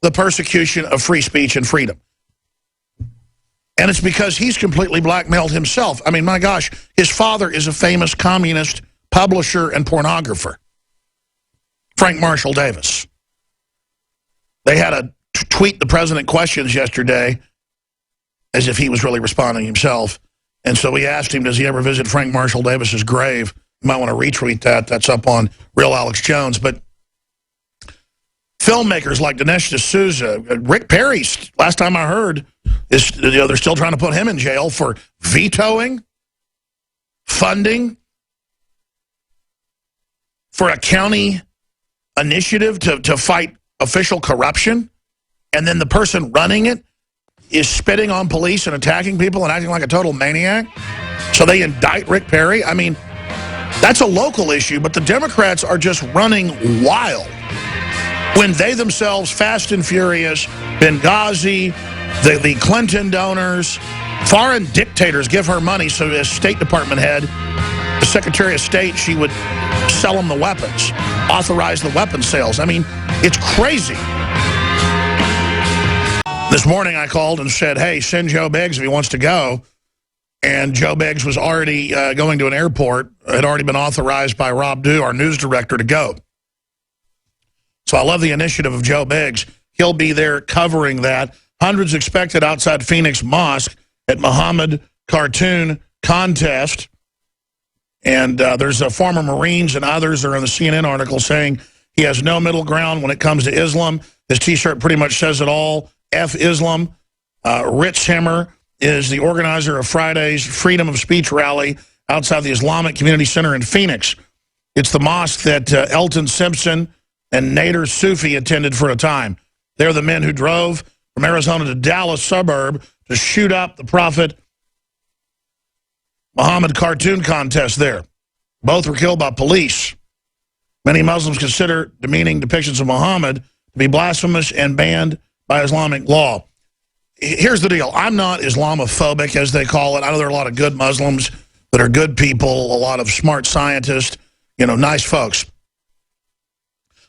the persecution of free speech and freedom. And it's because he's completely blackmailed himself. I mean, my gosh, his father is a famous communist publisher and pornographer, Frank Marshall Davis. They had a tweet the president questions yesterday as if he was really responding himself. And so we asked him, does he ever visit Frank Marshall Davis's grave? You might want to retweet that. That's up on Real Alex Jones. But filmmakers like Dinesh D'Souza, Rick Perry, last time I heard, is they're still trying to put him in jail for vetoing, funding for a county initiative to fight official corruption. And then the person running it is spitting on police and attacking people and acting like a total maniac. So they indict Rick Perry. I mean, that's a local issue, but the Democrats are just running wild when they themselves, fast and furious, Benghazi, the Clinton donors, foreign dictators give her money so as State Department head, the Secretary of State, she would sell them the weapons, authorize the weapon sales. I mean, it's crazy. This morning I called and said, hey, send Joe Biggs if he wants to go. And Joe Biggs was already going to an airport, had already been authorized by Rob Dew, our news director, to go. So I love the initiative of Joe Biggs. He'll be there covering that. Hundreds expected outside Phoenix Mosque at Muhammad cartoon contest. And there's former Marines and others that are in the CNN article saying he has no middle ground when it comes to Islam. His T-shirt pretty much says it all. F Islam. Rich Hemmer is the organizer of Friday's Freedom of Speech rally outside the Islamic Community Center in Phoenix. It's the mosque that Elton Simpson and Nader Sufi attended for a time. They're the men who drove from Arizona to Dallas suburb to shoot up the Prophet Muhammad cartoon contest there. Both were killed by police. Many Muslims consider demeaning depictions of Muhammad to be blasphemous and banned by Islamic law. Here's the deal. I'm not Islamophobic, as they call it. I know there are a lot of good Muslims that are good people, a lot of smart scientists, you know, nice folks.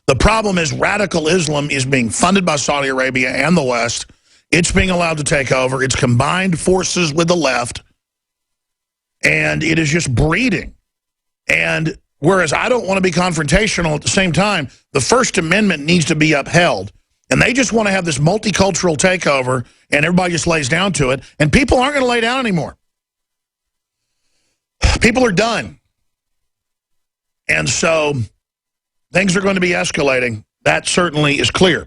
The problem is radical Islam is being funded by Saudi Arabia and the West. It's being allowed to take over. It's combined forces with the left. And it is just breeding. And whereas I don't want to be confrontational, at the same time, the First Amendment needs to be upheld. And they just want to have this multicultural takeover, and everybody just lays down to it. And people aren't going to lay down anymore. People are done. And so things are going to be escalating. That certainly is clear.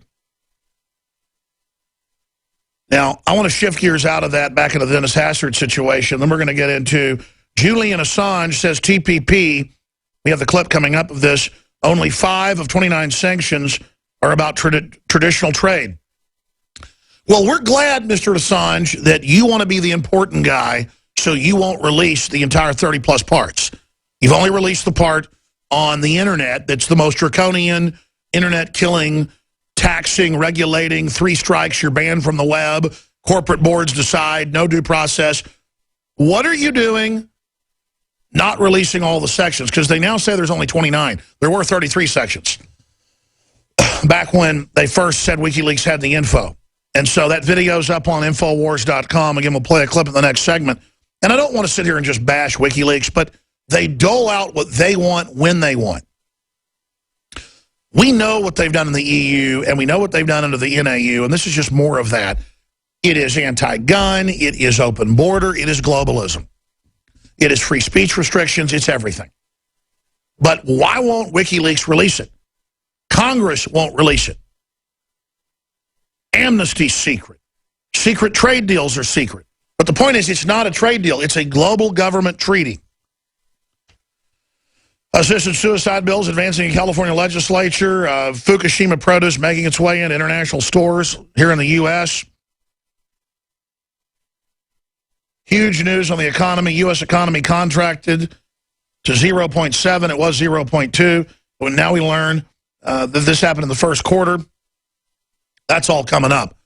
Now, I want to shift gears out of that back into the Dennis Hastert situation. Then we're going to get into Julian Assange says TPP. We have the clip coming up of this. Only 5 of 29 sanctions are about traditional trade. Well, we're glad, Mr. Assange, that you want to be the important guy so you won't release the entire 30-plus parts. You've only released the part on the Internet that's the most draconian, Internet-killing, taxing, regulating, 3 strikes, you're banned from the web, corporate boards decide, no due process. What are you doing not releasing all the sections? Because they now say there's only 29. There were 33 sections back when they first said WikiLeaks had the info. And so that video's up on Infowars.com. Again, we'll play a clip in the next segment. And I don't want to sit here and just bash WikiLeaks, but they dole out what they want when they want. We know what they've done in the EU, and we know what they've done under the NAU, and this is just more of that. It is anti-gun, it is open border, it is globalism. It is free speech restrictions, it's everything. But why won't WikiLeaks release it? Congress won't release it. Amnesty's secret. Secret trade deals are secret. But the point is, it's not a trade deal. It's a global government treaty. Assisted suicide bills advancing in California legislature. Fukushima produce making its way into international stores here in the U.S. Huge news on the economy. U.S. economy contracted to 0.7. It was 0.2. But now we learn that this happened in the first quarter. That's all coming up.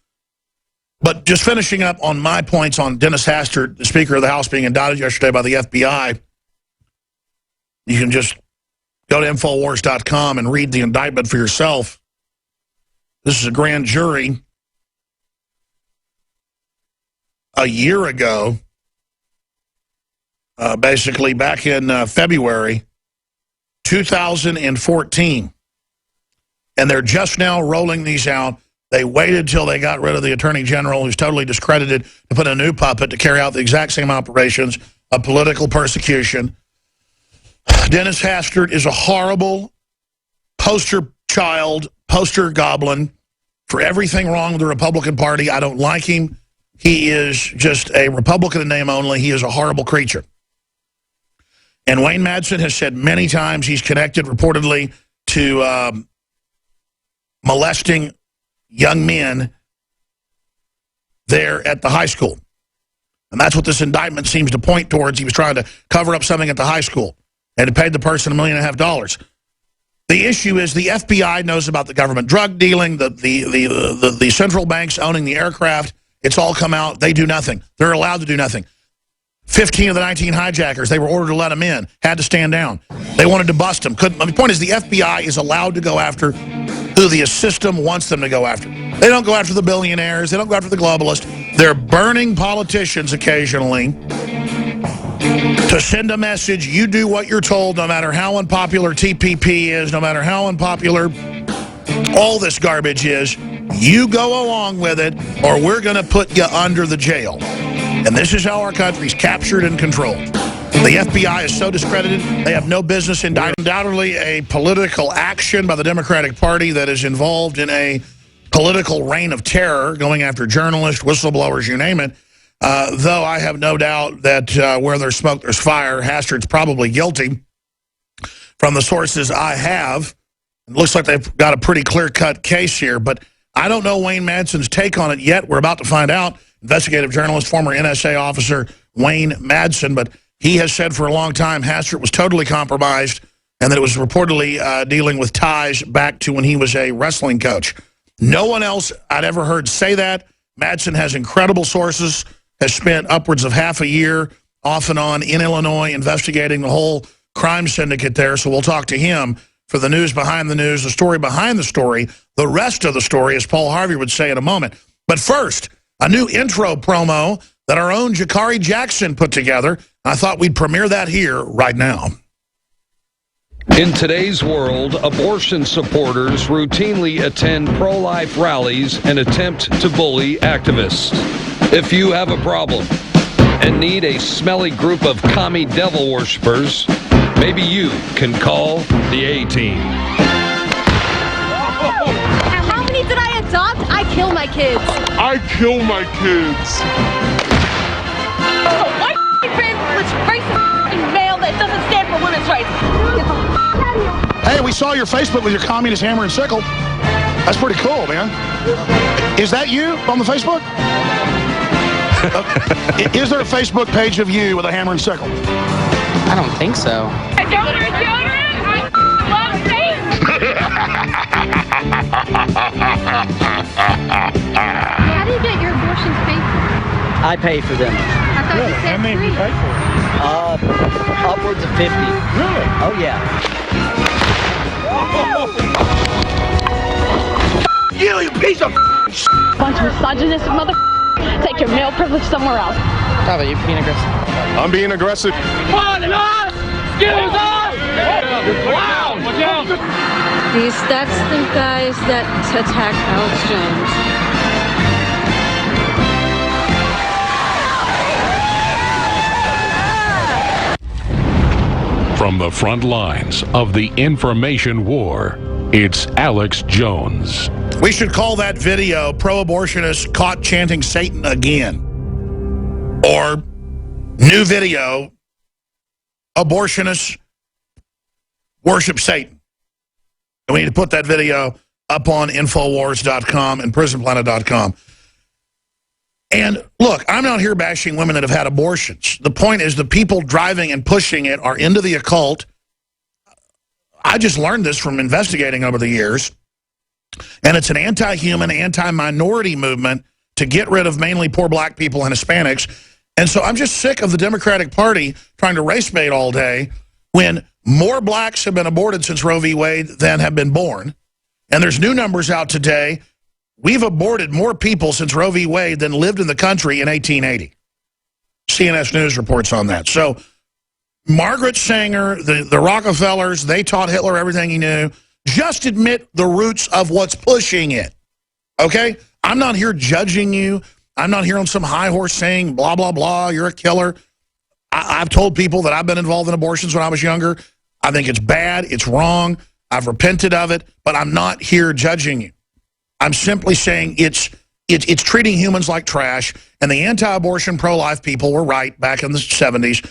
But just finishing up on my points on Dennis Hastert, the Speaker of the House, being indicted yesterday by the FBI. You can just go to Infowars.com and read the indictment for yourself. This is a grand jury a year ago, basically back in February 2014. And they're just now rolling these out. They waited till they got rid of the Attorney General, who's totally discredited, to put a new puppet to carry out the exact same operations of political persecution. Dennis Hastert is a horrible poster child, poster goblin for everything wrong with the Republican Party. I don't like him. He is just a Republican in name only. He is a horrible creature. And Wayne Madsen has said many times he's connected reportedly to molesting young men there at the high school. And that's what this indictment seems to point towards. He was trying to cover up something at the high school and paid the person $1.5 million. The issue is the FBI knows about the government drug dealing, the central banks owning the aircraft. It's all come out. They do nothing. They're allowed to do nothing. 15 of the 19 hijackers, they were ordered to let them in, had to stand down. They wanted to bust them, couldn't. The point is the FBI is allowed to go after who the system wants them to go after. They don't go after the billionaires. They don't go after the globalists. They're burning politicians occasionally to send a message. You do what you're told, no matter how unpopular TPP is, no matter how unpopular all this garbage is. You go along with it, or we're going to put you under the jail. And this is how our country's captured and controlled. The FBI is so discredited, they have no business indicting. Undoubtedly a political action by the Democratic Party that is involved in a political reign of terror, going after journalists, whistleblowers, you name it. Though I have no doubt that where there's smoke, there's fire. Hastert's probably guilty. From the sources I have, it looks like they've got a pretty clear-cut case here, but I don't know Wayne Madsen's take on it yet. We're about to find out. Investigative journalist, former NSA officer Wayne Madsen, but he has said for a long time Hastert was totally compromised and that it was reportedly dealing with ties back to when he was a wrestling coach. No one else I'd ever heard say that. Madsen has incredible sources, has spent upwards of half a year off and on in Illinois investigating the whole crime syndicate there, so we'll talk to him for the news behind the news, the story behind the story, the rest of the story, as Paul Harvey would say in a moment. But first, a new intro promo that our own Jakari Jackson put together. I thought we'd premiere that here right now. In today's world, abortion supporters routinely attend pro-life rallies and attempt to bully activists. If you have a problem and need a smelly group of commie devil worshippers, maybe you can call the A-Team. How many did I adopt? I kill my kids. I kill my kids. A white privileged racist male that doesn't stand for women's rights. Get the out of here. Hey, we saw your Facebook with your communist hammer and sickle. That's pretty cool, man. Is that you on the Facebook? Is there a Facebook page of you with a hammer and sickle? I don't think so. I don't want children. I love Satan. How do you get your abortions paid for? I pay for them. I thought you said free. Upwards of 50. Really? Oh, yeah. You piece of Bunch of misogynistic mother. Take your male privilege somewhere else. How about you being aggressive? I'm being aggressive. These, that's the guys that attack Alex Jones. From the front lines of the information war, it's Alex Jones. We should call that video "Pro-Abortionists Caught Chanting Satan Again." Or new video, "Abortionists Worship Satan." And we need to put that video up on Infowars.com and PrisonPlanet.com. And look, I'm not here bashing women that have had abortions. The point is the people driving and pushing it are into the occult. I just learned this from investigating over the years. And it's an anti-human, anti-minority movement to get rid of mainly poor black people and Hispanics. And so I'm just sick of the Democratic Party trying to race bait all day when more blacks have been aborted since Roe v. Wade than have been born. And there's new numbers out today. We've aborted more people since Roe v. Wade than lived in the country in 1880. CNS News reports on that. So Margaret Sanger, the Rockefellers, they taught Hitler everything he knew. Just admit the roots of what's pushing it, okay? I'm not here judging you. I'm not here on some high horse saying, blah, blah, blah, you're a killer. I've told people that I've been involved in abortions when I was younger. I think it's bad. It's wrong. I've repented of it, but I'm not here judging you. I'm simply saying it's treating humans like trash, and the anti-abortion pro-life people were right back in the 70s.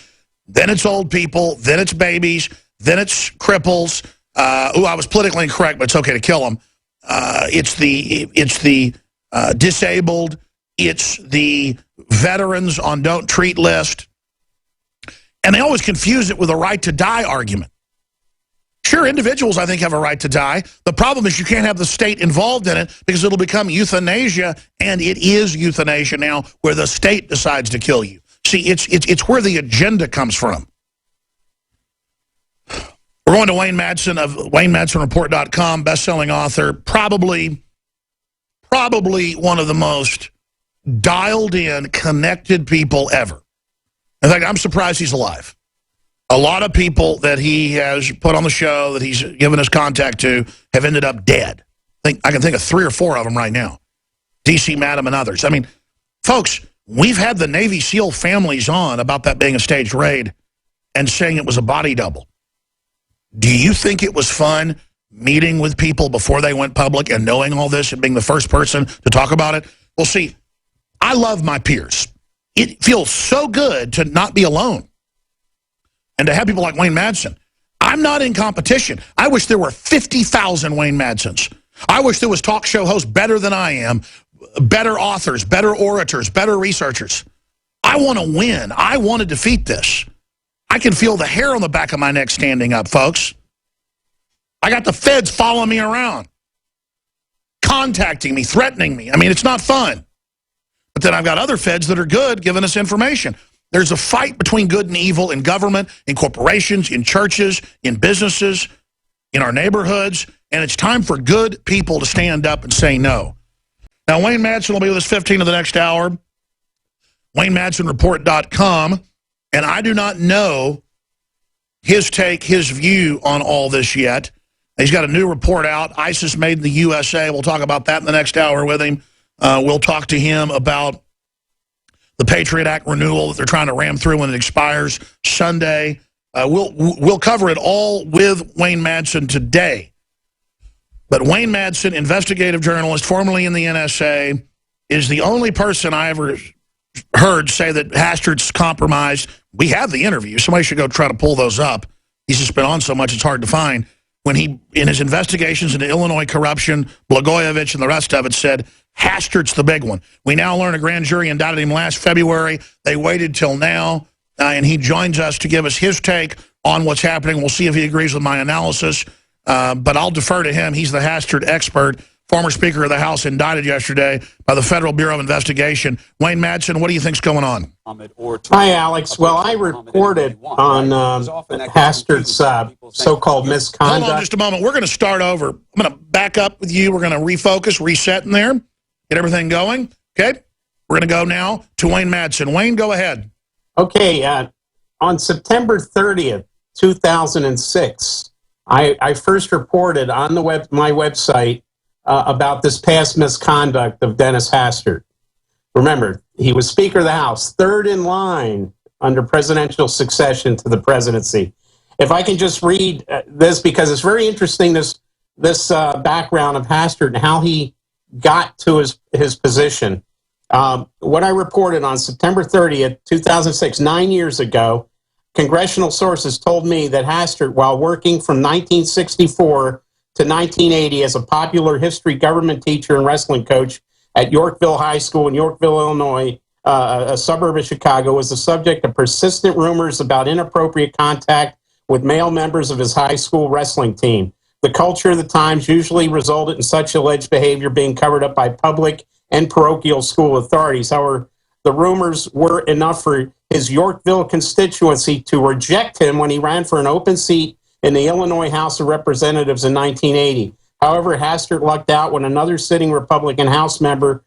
Then it's old people, then it's babies, then it's cripples. I was politically incorrect, but it's okay to kill them. It's the disabled. It's the veterans on don't treat list. And they always confuse it with a right to die argument. Sure, individuals, I think, have a right to die. The problem is you can't have the state involved in it because it'll become euthanasia, and it is euthanasia now where the state decides to kill you. See, it's where the agenda comes from. We're going to Wayne Madsen of WayneMadsenReport.com, best-selling author, probably one of the most dialed-in, connected people ever. In fact, I'm surprised he's alive. A lot of people that he has put on the show, that he's given his contact to, have ended up dead. I can think of 3 or 4 of them right now. D.C. Madam and others. I mean, folks, we've had the Navy SEAL families on about that being a staged raid and saying it was a body double. Do you think it was fun meeting with people before they went public and knowing all this and being the first person to talk about it? Well, see, I love my peers. It feels so good to not be alone and to have people like Wayne Madsen. I'm not in competition. I wish there were 50,000 Wayne Madsens. I wish there was talk show hosts better than I am, better authors, better orators, better researchers. I want to win. I want to defeat this. I can feel the hair on the back of my neck standing up, folks. I got the feds following me around, contacting me, threatening me. I mean, it's not fun. But then I've got other feds that are good giving us information. There's a fight between good and evil in government, in corporations, in churches, in businesses, in our neighborhoods, and it's time for good people to stand up and say no. Now, Wayne Madsen will be with us 15 of the next hour, WayneMadsenReport.com, and I do not know his take, his view on all this yet. He's got a new report out, ISIS Made in the USA. We'll talk about that in the next hour with him. We'll talk to him about the Patriot Act renewal that they're trying to ram through when it expires Sunday. We'll cover it all with Wayne Madsen today. But Wayne Madsen, investigative journalist, formerly in the NSA, is the only person I ever heard say that Hastert's compromised. We have the interview. Somebody should go try to pull those up. He's just been on so much it's hard to find. When he, in his investigations into Illinois corruption, Blagojevich and the rest of it, said Hastert's the big one. We now learn a grand jury indicted him last February. They waited till now, and he joins us to give us his take on what's happening. We'll see if he agrees with my analysis, but I'll defer to him. He's the Hastert expert, former Speaker of the House, indicted yesterday by the Federal Bureau of Investigation. Wayne Madsen, what do you think's going on? Hi, Alex. Well, I reported on Hastert's so-called misconduct. Hold on just a moment. We're going to start over. I'm going to back up with you. We're going to refocus, reset in there, get everything going. Okay? We're going to go now to Wayne Madsen. Wayne, go ahead. Okay. On September 30th, 2006, I first reported on my website about this past misconduct of Dennis Hastert. Remember, he was Speaker of the House, third in line under presidential succession to the presidency. If I can just read this, because it's very interesting, this background of Hastert and how he got to his position. What I reported on September 30th, 2006, 9 years ago, congressional sources told me that Hastert, while working from 1964 to 1980 as a popular history government teacher and wrestling coach at Yorkville High School in Yorkville, Illinois, a suburb of Chicago, was the subject of persistent rumors about inappropriate contact with male members of his high school wrestling team. The culture of the times usually resulted in such alleged behavior being covered up by public and parochial school authorities. However, the rumors were enough for his Yorkville constituency to reject him when he ran for an open seat in the Illinois House of Representatives in 1980. However, Hastert lucked out when another sitting Republican House member